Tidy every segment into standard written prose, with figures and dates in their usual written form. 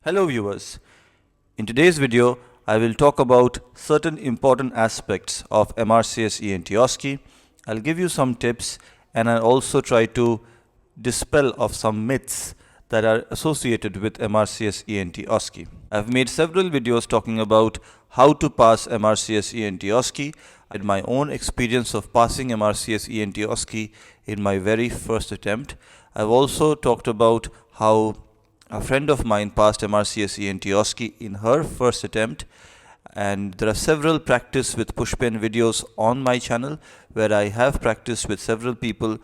Hello viewers, in today's video I will talk about certain important aspects of MRCS ENT OSCE. I'll give you some tips and I'll also try to dispel of some myths that are associated with MRCS ENT OSCE. I've made several videos talking about how to pass MRCS ENT OSCE. I had my own experience of passing MRCS ENT OSCE in my very first attempt. I've also talked about how a friend of mine passed MRCS ENT OSCE in her first attempt, and there are several practice with pushpen videos on my channel where I have practiced with several people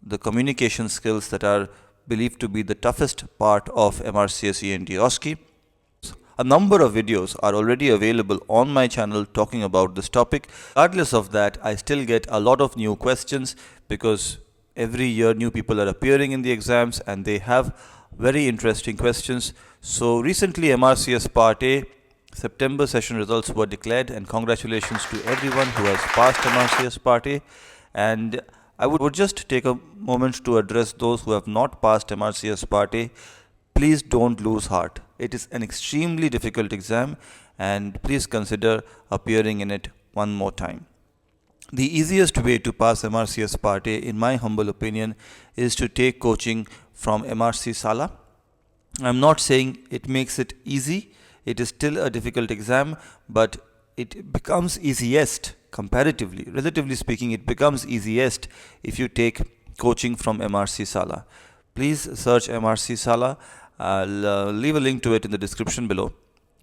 the communication skills that are believed to be the toughest part of MRCS ENT OSCE. A number of videos are already available on my channel talking about this topic. Regardless of that, I still get a lot of new questions because every year new people are appearing in the exams and they have very interesting questions. So recently MRCS Part A September session results were declared, and congratulations to everyone who has passed MRCS Part A. And I would just take a moment to address those who have not passed MRCS Part A. Please don't lose heart. It is an extremely difficult exam and please consider appearing in it one more time. The easiest way to pass MRCS Part A, in my humble opinion, is to take coaching from MRC Sala. I'm not saying it makes it easy. It is still a difficult exam, but it becomes easiest comparatively. Relatively speaking, it becomes easiest if you take coaching from MRC Sala. Please search MRC Sala. I'll leave a link to it in the description below,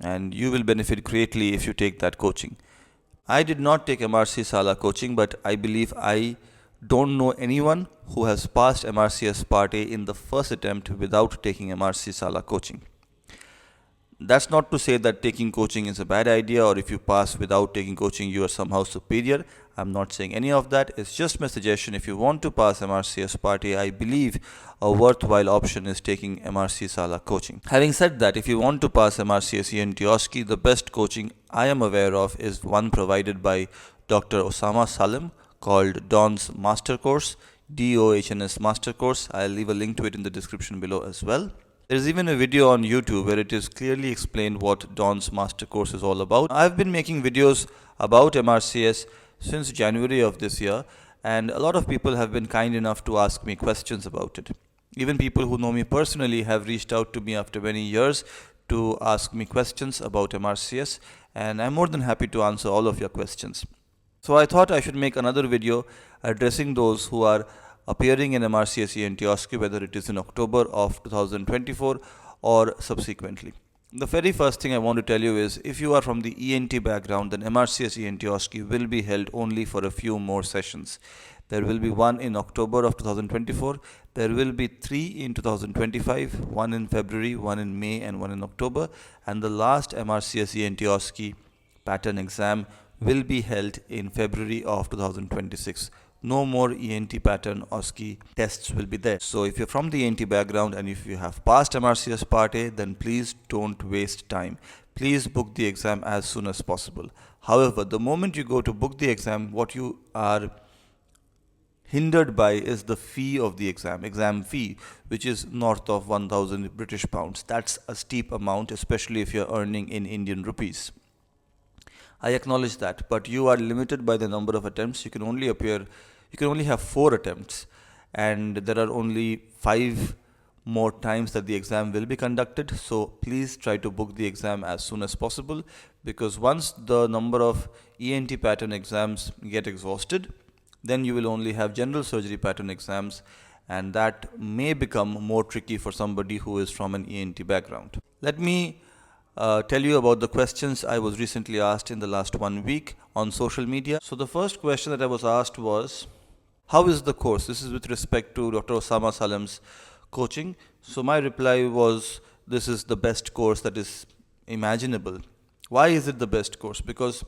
and you will benefit greatly if you take that coaching. I did not take MRC Sala coaching, but I believe I don't know anyone who has passed MRCS Part A in the first attempt without taking MRC Sala coaching. That's not to say that taking coaching is a bad idea, or if you pass without taking coaching you are somehow superior. I'm not saying any of that. It's just my suggestion. If you want to pass MRCS Part A, I believe a worthwhile option is taking MRC Sala coaching. Having said that, if you want to pass MRCS ENT OSCE, the best coaching I am aware of is one provided by Dr. Osama Salim called Don's Master Course, DOHNS Master Course. I'll leave a link to it in the description below as well. There's even a video on YouTube where it is clearly explained what Don's Master Course is all about. I've been making videos about MRCS since January of this year, and a lot of people have been kind enough to ask me questions about it. Even people who know me personally have reached out to me after many years to ask me questions about MRCS, and I'm more than happy to answer all of your questions. So I thought I should make another video addressing those who are appearing in MRCS ENT OSCE, whether it is in October of 2024 or subsequently. The very first thing I want to tell you is, if you are from the ENT background, then MRCS ENT OSCE will be held only for a few more sessions. There will be one in October of 2024, there will be 3 in 2025, one in February, one in May and one in October, and the last MRCS ENT OSCE pattern exam will be held in February of 2026. No more ENT pattern OSCE tests will be there. So if you're from the ENT background and if you have passed MRCS Part A, then please don't waste time. Please book the exam as soon as possible. However, the moment you go to book the exam, what you are hindered by is the fee of the exam fee, which is north of 1000 British pounds. That's a steep amount, especially if you're earning in Indian rupees. I acknowledge that, but you are limited by the number of attempts. You can only have 4 attempts, and there are only 5 more times that the exam will be conducted. So please try to book the exam as soon as possible, because once the number of ENT pattern exams get exhausted, then you will only have general surgery pattern exams, and that may become more tricky for somebody who is from an ENT background. Let me tell you about the questions I was recently asked in the last 1 week on social media. So the first question that I was asked was, how is the course? This is with respect to Dr. Osama Salim's coaching. So my reply was, this is the best course that is imaginable. Why is it the best course? Because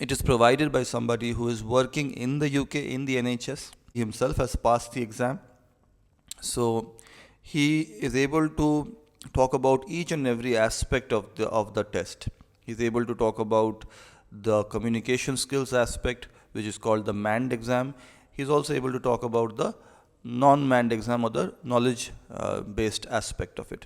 it is provided by somebody who is working in the UK in the NHS. He himself has passed the exam. So he is able to talk about each and every aspect of the test. He's able to talk about the communication skills aspect, which is called the manned exam. He's also able to talk about the non-manned exam, or the knowledge based aspect of it.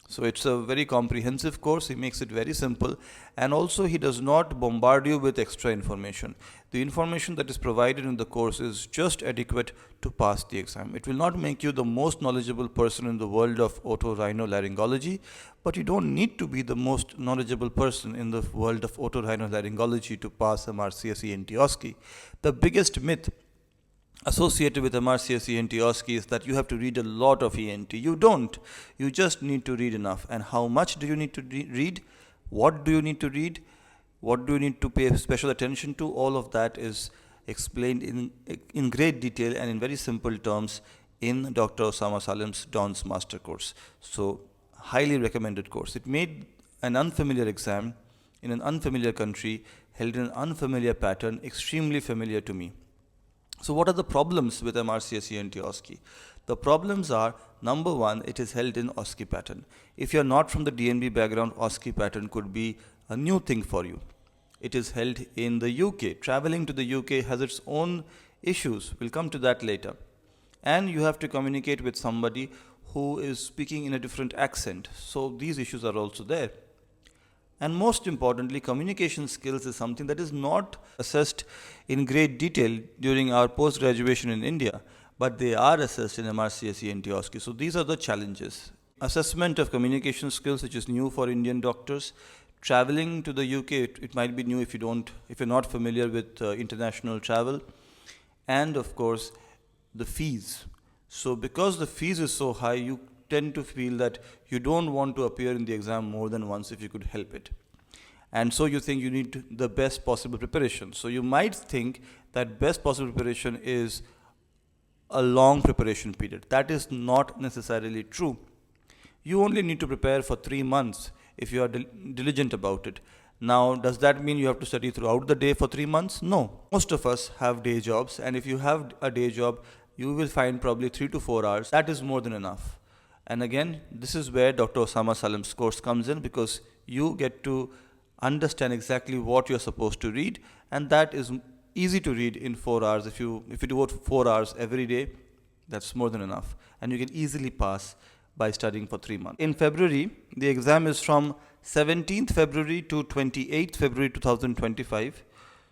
So it's a very comprehensive course. He makes it very simple, and also he does not bombard you with extra information. The information that is provided in the course is just adequate to pass the exam. It will not make you the most knowledgeable person in the world of otorhinolaryngology, but you don't need to be the most knowledgeable person in the world of otorhinolaryngology to pass MRCS ENT OSCE. The biggest myth associated with MRCS ENT OSCE is that you have to read a lot of ENT. You don't. You just need to read enough. And how much do you need to read? What do you need to read? What do you need to pay special attention to? All of that is explained in great detail and in very simple terms in Dr. Osama Salim's DONS Master Course. So, highly recommended course. It made an unfamiliar exam in an unfamiliar country, held in an unfamiliar pattern, extremely familiar to me. So what are the problems with MRCS ENT OSCE? The problems are, number one, it is held in OSCE pattern. If you are not from the DNB background, OSCE pattern could be a new thing for you. It is held in the UK. Traveling to the UK has its own issues. We'll come to that later. And you have to communicate with somebody who is speaking in a different accent. So these issues are also there. And most importantly, communication skills is something that is not assessed in great detail during our post-graduation in India, but they are assessed in MRCS ENT OSCE. So these are the challenges. Assessment of communication skills, which is new for Indian doctors. Traveling to the UK, it might be new if you're not familiar with international travel. And of course, the fees. So because the fees is so high, you tend to feel that you don't want to appear in the exam more than once if you could help it. And so you think you need the best possible preparation. So you might think that best possible preparation is a long preparation period. That is not necessarily true. You only need to prepare for 3 months if you are diligent about it. Now, does that mean you have to study throughout the day for 3 months? No. Most of us have day jobs, and if you have a day job, you will find probably 3 to 4 hours. That is more than enough. And again, this is where Dr. Osama Salim's course comes in, because you get to understand exactly what you're supposed to read, and that is easy to read in 4 hours. If you devote 4 hours every day, that's more than enough, and you can easily pass by studying for 3 months. In February, the exam is from 17th February to 28th February 2025.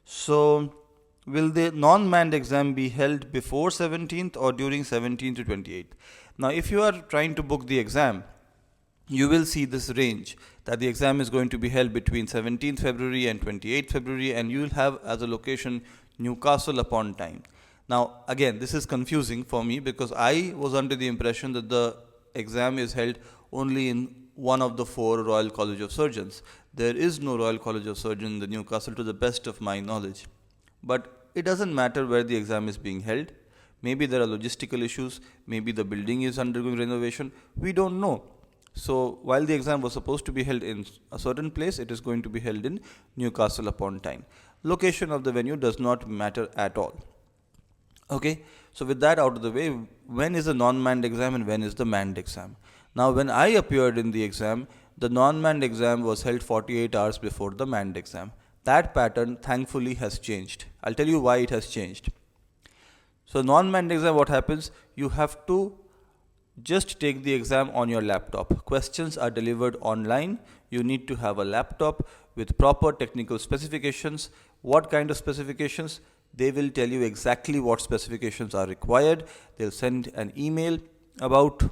So, will the non-manned exam be held before 17th or during 17th to 28th? Now, if you are trying to book the exam, you will see this range that the exam is going to be held between 17th February and 28th February, and you will have as a location Newcastle upon Tyne. Now, again, this is confusing for me because I was under the impression that the exam is held only in one of the 4 Royal College of Surgeons. There is no Royal College of Surgeons in the Newcastle to the best of my knowledge. But it doesn't matter where the exam is being held. Maybe there are logistical issues, maybe the building is undergoing renovation, we don't know. So while the exam was supposed to be held in a certain place, it is going to be held in Newcastle upon Tyne. Location of the venue does not matter at all. Okay, so with that out of the way, when is the non-manned exam and when is the manned exam? Now, when I appeared in the exam, the non-manned exam was held 48 hours before the manned exam. That pattern thankfully has changed. I'll tell you why it has changed. So non-manned exam, what happens? You have to just take the exam on your laptop. Questions are delivered online. You need to have a laptop with proper technical specifications. What kind of specifications? They will tell you exactly what specifications are required. They'll send an email about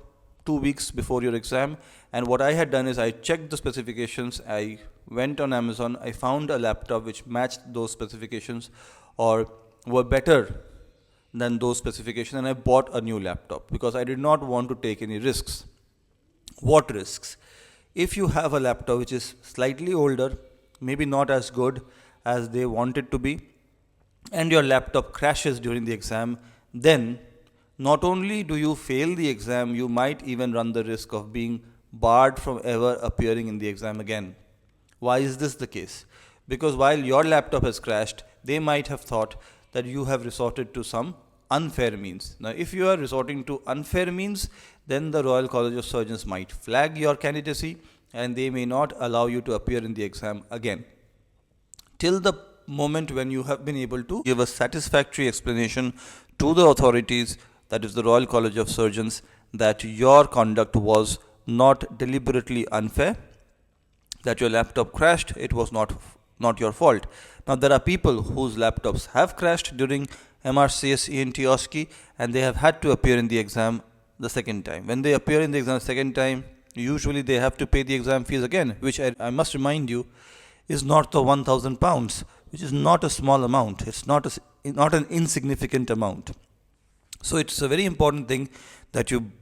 2 weeks before your exam. And what I had done is I checked the specifications. I went on Amazon. I found a laptop which matched those specifications or were better than those specifications, and I bought a new laptop because I did not want to take any risks. What risks? If you have a laptop which is slightly older, maybe not as good as they want it to be, and your laptop crashes during the exam, then not only do you fail the exam, you might even run the risk of being barred from ever appearing in the exam again. Why is this the case? Because while your laptop has crashed, they might have thought that you have resorted to some unfair means. Now, if you are resorting to unfair means, then the Royal College of Surgeons might flag your candidacy and they may not allow you to appear in the exam again. Till the moment when you have been able to give a satisfactory explanation to the authorities, that is the Royal College of Surgeons, that your conduct was not deliberately unfair, that your laptop crashed, it was not your fault. Now there are people whose laptops have crashed during MRCS ENT OSCE and they have had to appear in the exam the second time. When they appear in the exam the second time, usually they have to pay the exam fees again, which I must remind you is not the £1,000, which is not a small amount. It's not an insignificant amount. So it's a very important thing that you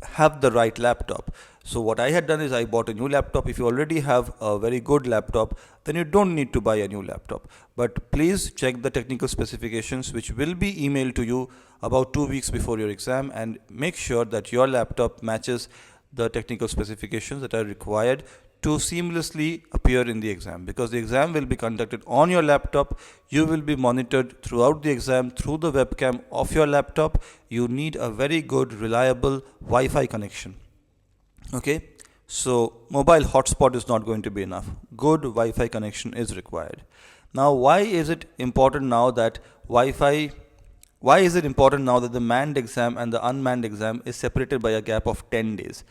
have the right laptop. So what I had done is I bought a new laptop. If you already have a very good laptop, then you don't need to buy a new laptop. But please check the technical specifications, which will be emailed to you about 2 weeks before your exam, and make sure that your laptop matches the technical specifications that are required to seamlessly appear in the exam, because the exam will be conducted on your laptop. You will be monitored throughout the exam through the webcam of your laptop. You need a very good, reliable Wi-Fi connection. Okay, so mobile hotspot is not going to be enough. Good Wi-Fi connection is required. Now, why is it important now that the manned exam and the unmanned exam is separated by a gap of 10 days?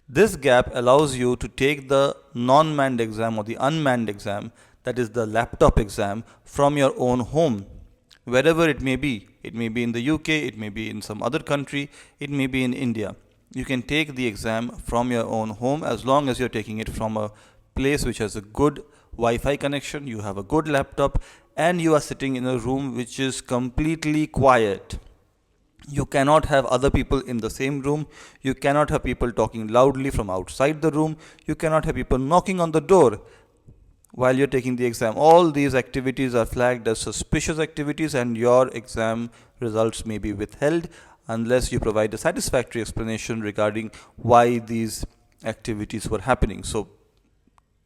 This gap allows you to take the non-manned exam or the unmanned exam, that is the laptop exam, from your own home, wherever it may be. It may be in the UK, it may be in some other country, it may be in India. You can take the exam from your own home as long as you're taking it from a place which has a good Wi-Fi connection, you have a good laptop, and you are sitting in a room which is completely quiet. You cannot have other people in the same room. You cannot have people talking loudly from outside the room. You cannot have people knocking on the door while you're taking the exam. All these activities are flagged as suspicious activities, and your exam results may be withheld unless you provide a satisfactory explanation regarding why these activities were happening. So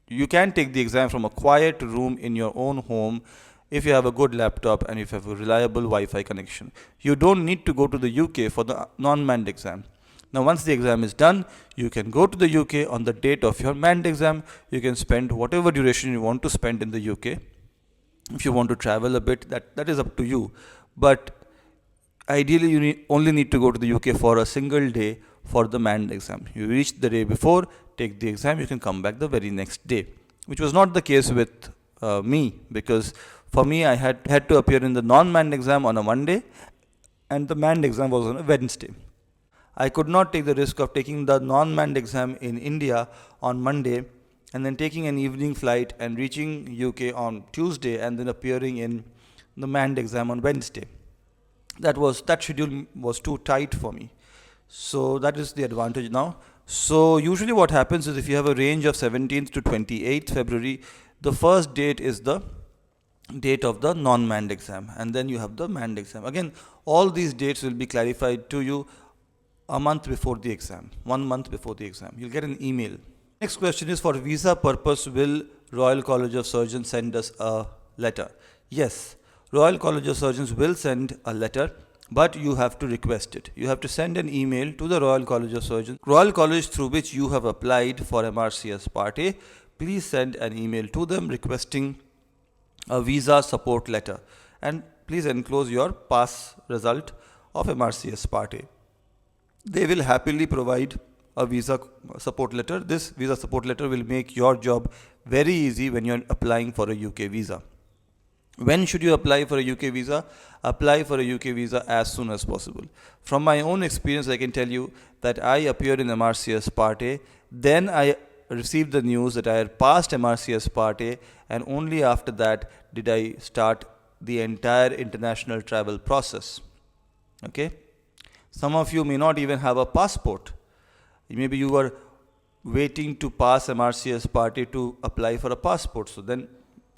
you can take the exam from a quiet room in your own home if you have a good laptop and if you have a reliable Wi-Fi connection. You don't need to go to the UK for the non-manned exam. Now, once the exam is done, you can go to the UK on the date of your manned exam. You can spend whatever duration you want to spend in the UK. If you want to travel a bit, that is up to you. But ideally, you only need to go to the UK for a single day for the manned exam. You reach the day before, take the exam, you can come back the very next day, which was not the case with me, because for me, I had to appear in the non-manned exam on a Monday and the manned exam was on a Wednesday. I could not take the risk of taking the non-manned exam in India on Monday and then taking an evening flight and reaching UK on Tuesday and then appearing in the manned exam on Wednesday. That schedule was too tight for me. So that is the advantage now. So usually what happens is, if you have a range of 17th to 28th February, the first date is the date of the non-manned exam, and then you have the manned exam. Again, all these dates will be clarified to you a month before the exam, 1 month before the exam. You'll get an email. Next question is, for visa purpose, will Royal College of Surgeons send us a letter? Yes, Royal College of Surgeons will send a letter, but you have to request it. You have to send an email to the Royal College of Surgeons, Royal College through which you have applied for MRCS Part A. Please send an email to them requesting a visa support letter, and please enclose your pass result of MRCS Part A. They will happily provide a visa support letter. This visa support letter will make your job very easy when you're applying for a UK visa. When should you apply for a UK visa? Apply for a UK visa as soon as possible. From my own experience, I can tell you that I appeared in MRCS Part A, then I received the news that I had passed MRCS Part A, and only after that did I start the entire international travel process. Okay? Some of you may not even have a passport. Maybe you were waiting to pass MRCS Part A to apply for a passport. So then,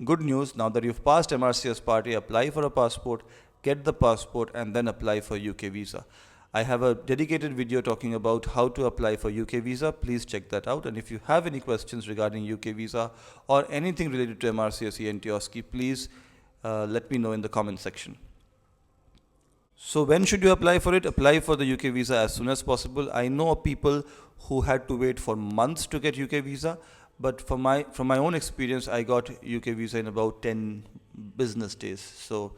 good news, now that you've passed MRCS Part A, apply for a passport, get the passport, and then apply for UK visa. I have a dedicated video talking about how to apply for UK visa. Please check that out. And if you have any questions regarding UK visa or anything related to MRCS ENT OSCE, please let me know in the comment section. So when should you apply for it? Apply for the UK visa as soon as possible. I know people who had to wait for months to get UK visa, but from my own experience, I got UK visa in about 10 business days. So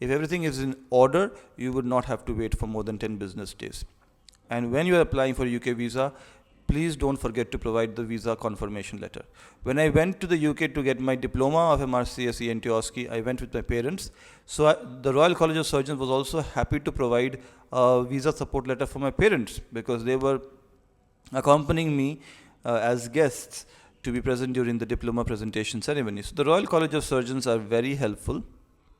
if everything is in order, you would not have to wait for more than 10 business days. And when you are applying for UK visa, please don't forget to provide the visa confirmation letter. When I went to the UK to get my diploma of MRCS ENT OSCE, I went with my parents. So the Royal College of Surgeons was also happy to provide a visa support letter for my parents, because they were accompanying me as guests to be present during the diploma presentation ceremony. So the Royal College of Surgeons are very helpful.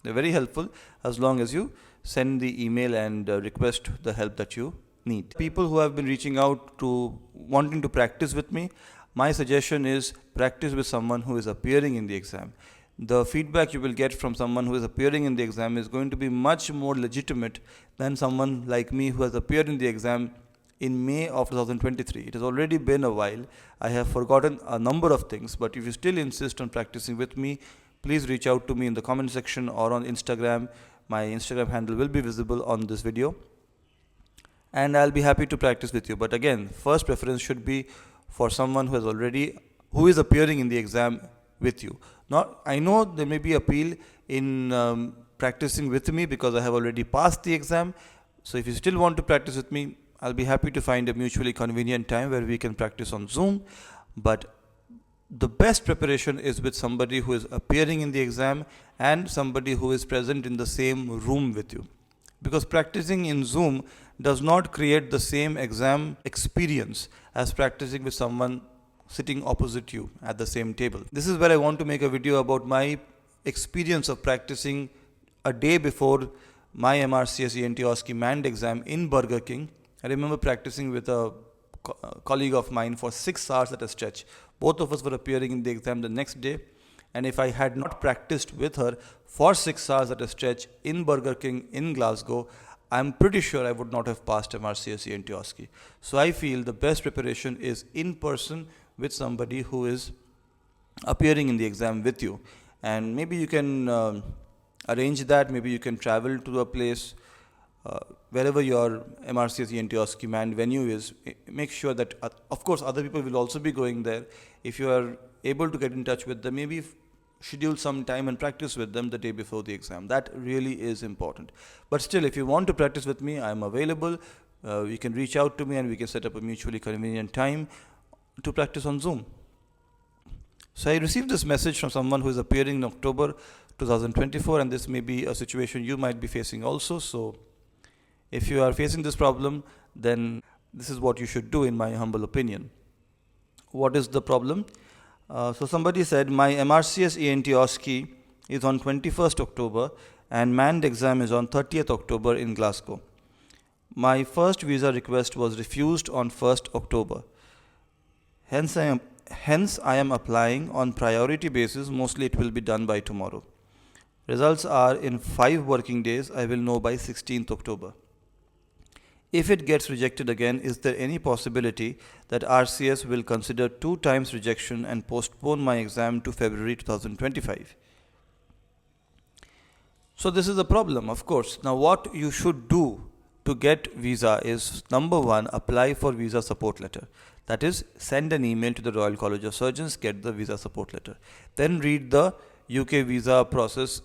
They're very helpful as long as you send the email and request the help that you need. People who have been reaching out to wanting to practice with me, my suggestion is practice with someone who is appearing in the exam. The feedback you will get from someone who is appearing in the exam is going to be much more legitimate than someone like me who has appeared in the exam in May of 2023. It has already been a while. I have forgotten a number of things, but if you still insist on practicing with me, please reach out to me in the comment section or on Instagram. My Instagram handle will be visible on this video, and I'll be happy to practice with you. But again, first preference should be for someone who is appearing in the exam with you. I know there may be appeal in practicing with me because I have already passed the exam. So if you still want to practice with me, I'll be happy to find a mutually convenient time where we can practice on Zoom. But the best preparation is with somebody who is appearing in the exam and somebody who is present in the same room with you. Because practicing in Zoom does not create the same exam experience as practicing with someone sitting opposite you at the same table. This is where I want to make a video about my experience of practicing a day before my MRCS ENT OSCE manned exam in Burger King. I remember practicing with a colleague of mine for 6 hours at a stretch. Both of us were appearing in the exam the next day, and if I had not practiced with her for 6 hours at a stretch in Burger King in Glasgow, I'm pretty sure I would not have passed MRCS ENT OSCE. So I feel the best preparation is in person with somebody who is appearing in the exam with you. And maybe you can arrange that. Maybe you can travel to a place wherever your MRCS ENT OSCE manned venue is. Make sure that, of course, other people will also be going there. If you are able to get in touch with them, maybe schedule some time and practice with them the day before the exam. That really is important. But still, if you want to practice with me, I'm available. You can reach out to me and we can set up a mutually convenient time to practice on Zoom. So I received this message from someone who is appearing in October 2024, and this may be a situation you might be facing also. So if you are facing this problem, then this is what you should do, in my humble opinion. What is the problem? So somebody said, my MRCS ENT OSCE is on 21st October and manned exam is on 30th October in Glasgow. My first visa request was refused on 1st October. Hence I am applying on priority basis. Mostly it will be done by tomorrow. Results are in 5 working days. I will know by 16th October. If it gets rejected again, is there any possibility that RCS will consider 2 times rejection and postpone my exam to February 2025? So this is a problem, of course. Now what you should do to get visa is, number 1, apply for visa support letter. That is, send an email to the Royal College of Surgeons, get the visa support letter. Then read the UK visa process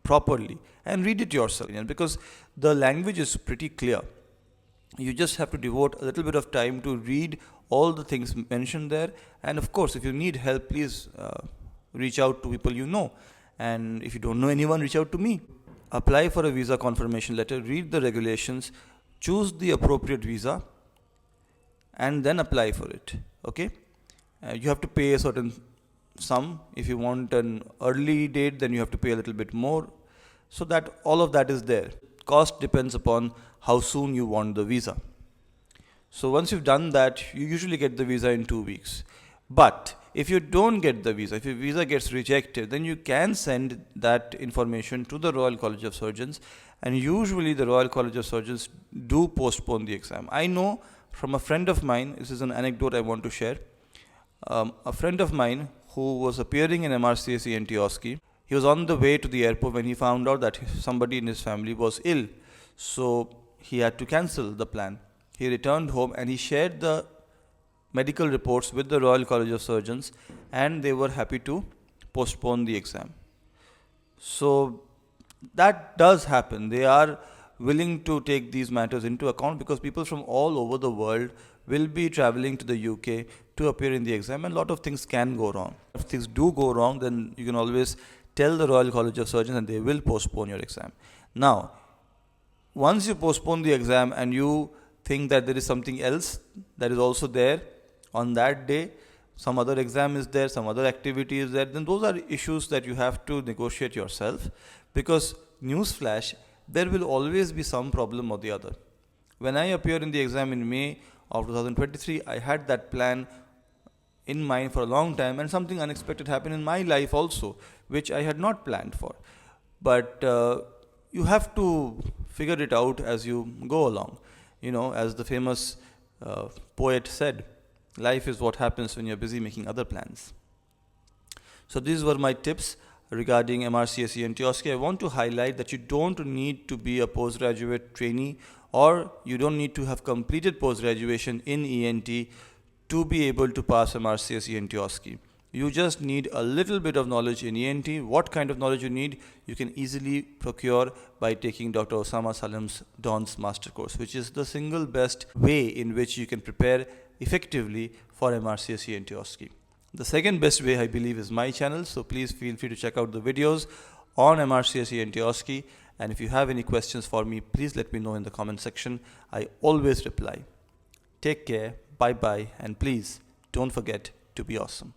properly and read it yourself, because the language is pretty clear. You just have to devote a little bit of time to read all the things mentioned there. And of course, if you need help, please reach out to people you know. And if you don't know anyone, reach out to me. Apply for a visa confirmation letter, read the regulations, choose the appropriate visa, and then apply for it. Okay? You have to pay a certain sum. If you want an early date, then you have to pay a little bit more. So that all of that is there. Cost depends upon how soon you want the visa. So once you've done that, you usually get the visa in 2 weeks. But if you don't get the visa, if your visa gets rejected, then you can send that information to the Royal College of Surgeons, and usually the Royal College of Surgeons do postpone the exam. I know from a friend of mine, this is an anecdote I want to share. A friend of mine who was appearing in MRCS ENT OSCE, he was on the way to the airport when he found out that somebody in his family was ill. So he had to cancel the plan. He returned home and he shared the medical reports with the Royal College of Surgeons, and they were happy to postpone the exam. So that does happen. They are willing to take these matters into account, because people from all over the world will be traveling to the UK to appear in the exam, and a lot of things can go wrong. If things do go wrong, then you can always tell the Royal College of Surgeons and they will postpone your exam. Now, once you postpone the exam and you think that there is something else that is also there on that day, some other exam is there, some other activity is there, then those are issues that you have to negotiate yourself, because newsflash, there will always be some problem or the other. When I appeared in the exam in May of 2023, I had that plan in mind for a long time, and something unexpected happened in my life also, which I had not planned for. But you have to figure it out as you go along. As the famous poet said, life is what happens when you're busy making other plans. So these were my tips regarding MRCS ENT OSCE. I want to highlight that you don't need to be a postgraduate trainee, or you don't need to have completed post-graduation in ENT to be able to pass MRCS ENT OSCE. You just need a little bit of knowledge in ENT. What kind of knowledge you need, you can easily procure by taking Dr. Osama Salim's DONS Master Course, which is the single best way in which you can prepare effectively for MRCS ENT OSCE. The second best way, I believe, is my channel, so please feel free to check out the videos on MRCS ENT OSCE, and if you have any questions for me, please let me know in the comment section. I always reply. Take care, bye bye, and please don't forget to be awesome.